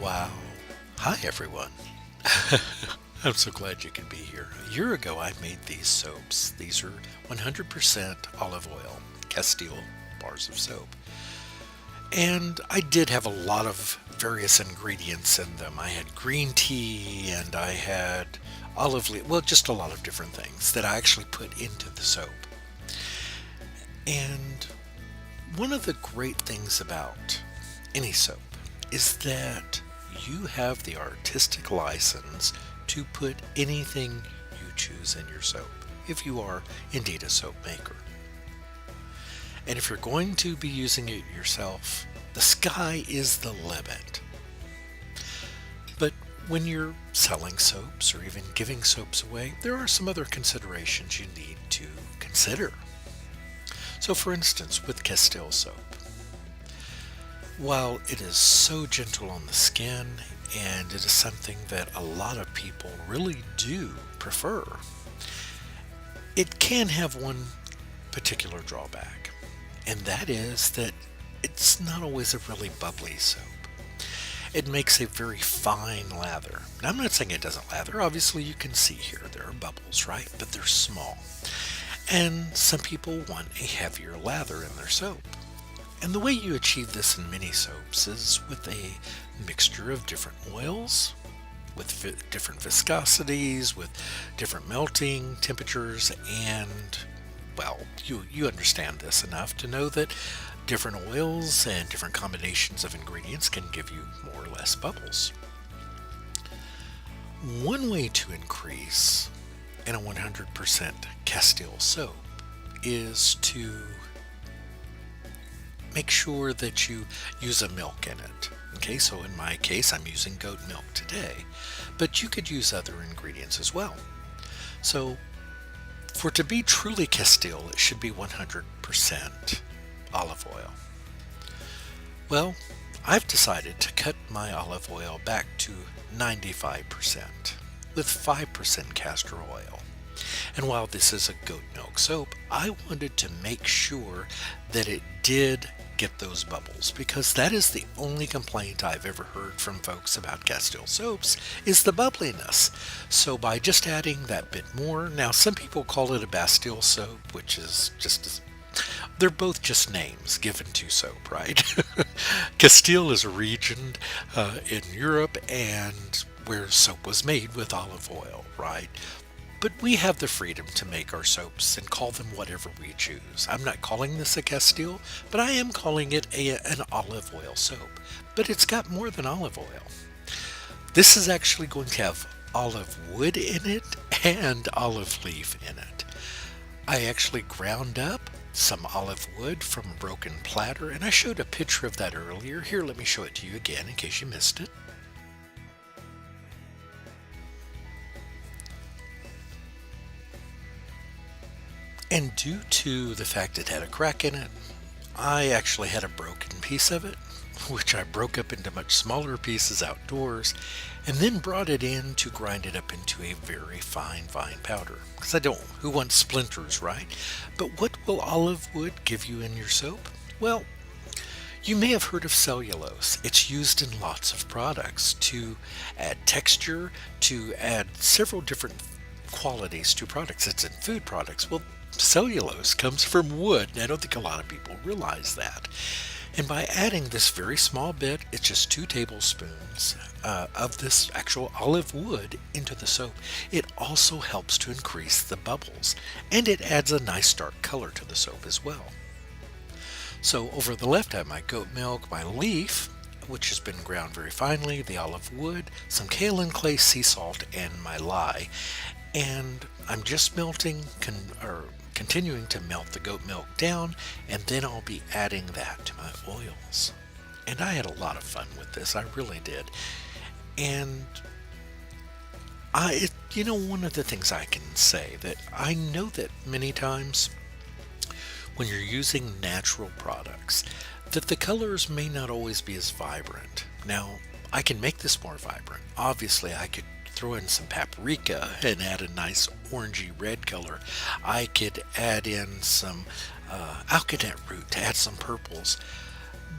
Wow. Hi, everyone. I'm so glad you could be here. A year ago, I made these soaps. These are 100% olive oil, Castile bars of soap. And I did have a lot of various ingredients in them. I had green tea and I had olive leaf, well, just a lot of different things that I actually put into the soap. And one of the great things about any soap is that you have the artistic license to put anything you choose in your soap, if you are indeed a soap maker. And if you're going to be using it yourself, the sky is the limit. But when you're selling soaps or even giving soaps away, there are some other considerations you need to consider. So for instance, with Castile soap, while it is so gentle on the skin and it is something that a lot of people really do prefer, it can have one particular drawback, and that is that it's not always a really bubbly soap. It makes a very fine lather. Now, I'm not saying it doesn't lather. Obviously, you can see here there are bubbles, right? But they're small. And some people want a heavier lather in their soap. And the way you achieve this in many soaps is with a mixture of different oils, with different viscosities, with different melting temperatures, and, well, you understand this enough to know that different oils and different combinations of ingredients can give you more or less bubbles. One way to increase in a 100% Castile soap is to make sure that you use a milk in it. Okay, so in my case, I'm using goat milk today, but you could use other ingredients as well. So for it to be truly Castile, it should be 100% olive oil. Well, I've decided to cut my olive oil back to 95% with 5% castor oil. And while this is a goat milk soap, I wanted to make sure that it did get those bubbles, because that is the only complaint I've ever heard from folks about Castile soaps is the bubbliness. So by just adding that bit more, now some people call it a Bastille soap, which is just they're both just names given to soap, right? Castile is a region in Europe and where soap was made with olive oil, right? But we have the freedom to make our soaps and call them whatever we choose. I'm not calling this a Castile, but I am calling it an olive oil soap. But it's got more than olive oil. This is actually going to have olive wood in it and olive leaf in it. I actually ground up some olive wood from a broken platter, and I showed a picture of that earlier. Here, let me show it to you again in case you missed it. And due to the fact it had a crack in it, I actually had a broken piece of it, which I broke up into much smaller pieces outdoors, and then brought it in to grind it up into a very fine powder. Because who wants splinters, right? But what will olive wood give you in your soap? Well, you may have heard of cellulose. It's used in lots of products to add texture, to add several different qualities to products. It's in food products. Well, cellulose comes from wood, and I don't think a lot of people realize that. And by adding this very small bit, it's just 2 tablespoons of this actual olive wood into the soap, it also helps to increase the bubbles, and it adds a nice dark color to the soap as well. So over the left I have my goat milk, my leaf, which has been ground very finely, the olive wood, some kaolin clay, sea salt, and my lye. And I'm just continuing to melt the goat milk down, and then I'll be adding that to my oils. And I had a lot of fun with this, I really did. And one of the things I can say that I know that many times when you're using natural products, that the colors may not always be as vibrant. Now, I can make this more vibrant. Obviously, I could throw in some paprika and add a nice orangey red color. I could add in some alkanet root to add some purples.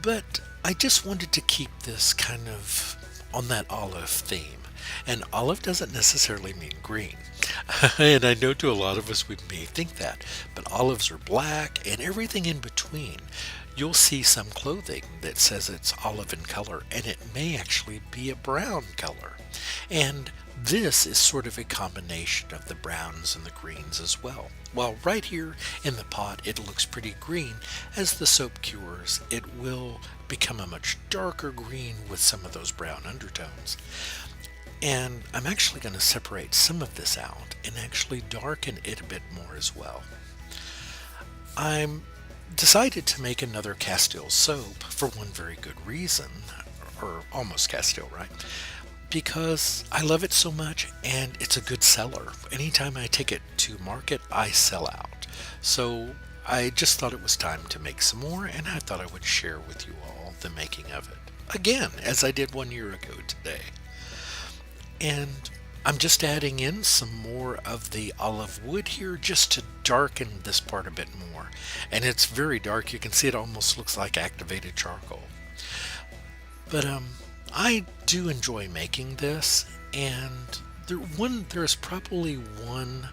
But I just wanted to keep this kind of on that olive theme. And olive doesn't necessarily mean green. And I know to a lot of us we may think that, but olives are black and everything in between. You'll see some clothing that says it's olive in color, and it may actually be a brown color. And this is sort of a combination of the browns and the greens as well. While right here in the pot it looks pretty green, as the soap cures it will become a much darker green with some of those brown undertones. And I'm actually going to separate some of this out and actually darken it a bit more as well. I'm decided to make another Castile soap for one very good reason, or almost Castile, right? Because I love it so much and it's a good seller. Anytime I take it to market, I sell out. So I just thought it was time to make some more, and I thought I would share with you all the making of it. Again, as I did 1 year ago today. And I'm just adding in some more of the olive wood here just to darken this part a bit more. And it's very dark. You can see it almost looks like activated charcoal. But I do enjoy making this, and there's probably one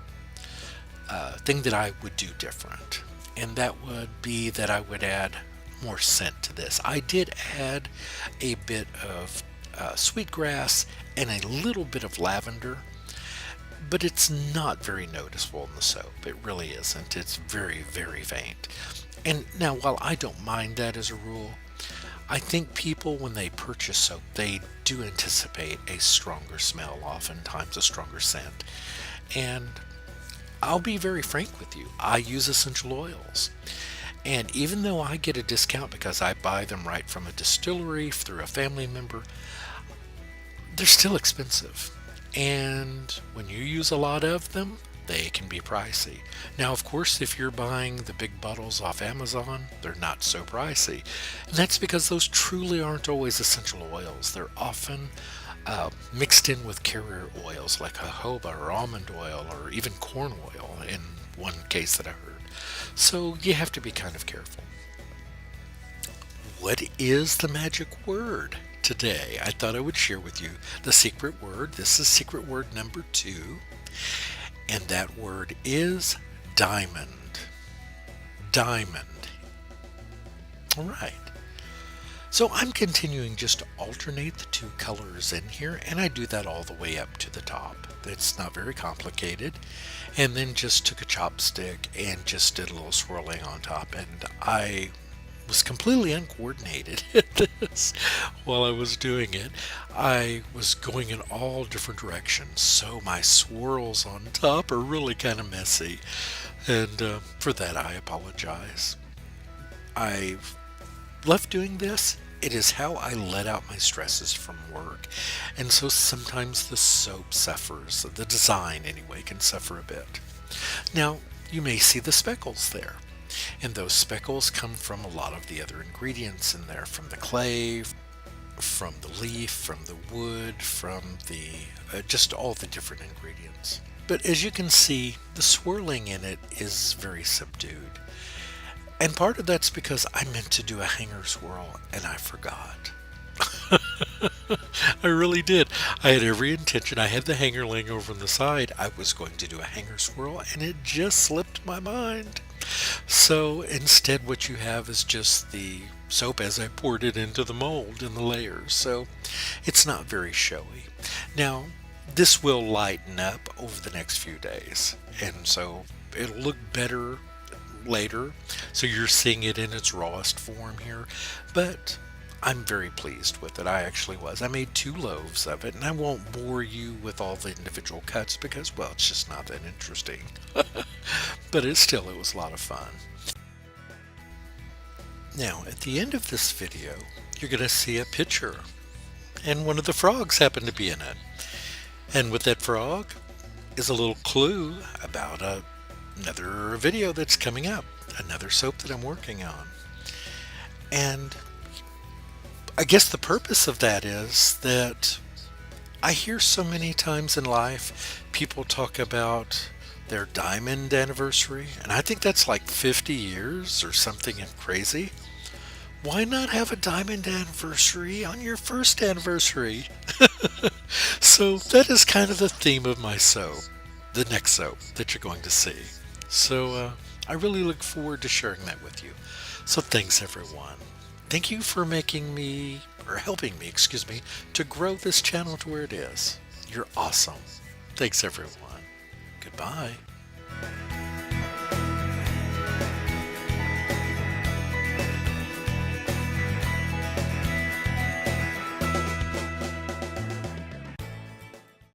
thing that I would do different, and that would be that I would add more scent to this. I did add a bit of sweetgrass and a little bit of lavender, but it's not very noticeable in the soap. It really isn't. It's very, very faint. And now, while I don't mind that as a rule, I think people, when they purchase soap, they do anticipate a stronger smell, oftentimes a stronger scent. And I'll be very frank with you, I use essential oils. And even though I get a discount because I buy them right from a distillery through a family member, they're still expensive. And when you use a lot of them, they can be pricey. Now, of course, if you're buying the big bottles off Amazon, they're not so pricey. And that's because those truly aren't always essential oils. They're often mixed in with carrier oils like jojoba or almond oil or even corn oil in one case that I heard. So you have to be kind of careful. What is the magic word today? I thought I would share with you the secret word. This is secret word number 2. And that word is diamond. Diamond. All right. So I'm continuing just to alternate the two colors in here, and I do that all the way up to the top. It's not very complicated. And then just took a chopstick and just did a little swirling on top, and I was completely uncoordinated at this while I was doing it. I was going in all different directions, so my swirls on top are really kind of messy, and for that I apologize. I've loved doing this. It is how I let out my stresses from work, and so sometimes the soap suffers, the design anyway can suffer a bit. Now you may see the speckles there. And those speckles come from a lot of the other ingredients in there, from the clay, from the leaf, from the wood, from the just all the different ingredients. But as you can see, the swirling in it is very subdued. And part of that's because I meant to do a hanger swirl and I forgot. I really did. I had every intention. I had the hanger laying over on the side. I was going to do a hanger swirl and it just slipped my mind. So instead what you have is just the soap as I poured it into the mold in the layers. So it's not very showy. Now this will lighten up over the next few days, and so it'll look better later. So you're seeing it in its rawest form here, but I'm very pleased with it. I actually was. I made 2 loaves of it, and I won't bore you with all the individual cuts because, well, it's just not that interesting. But it was a lot of fun. Now, at the end of this video, you're going to see a picture, and one of the frogs happened to be in it. And with that frog is a little clue about another video that's coming up, another soap that I'm working on. And I guess the purpose of that is that I hear so many times in life people talk about their diamond anniversary, and I think that's like 50 years or something crazy. Why not have a diamond anniversary on your first anniversary? So that is kind of the theme of my soap, the next soap that you're going to see. So I really look forward to sharing that with you. So thanks everyone. Thank you for making me, or helping me, excuse me, to grow this channel to where it is. You're awesome. Thanks everyone. Goodbye.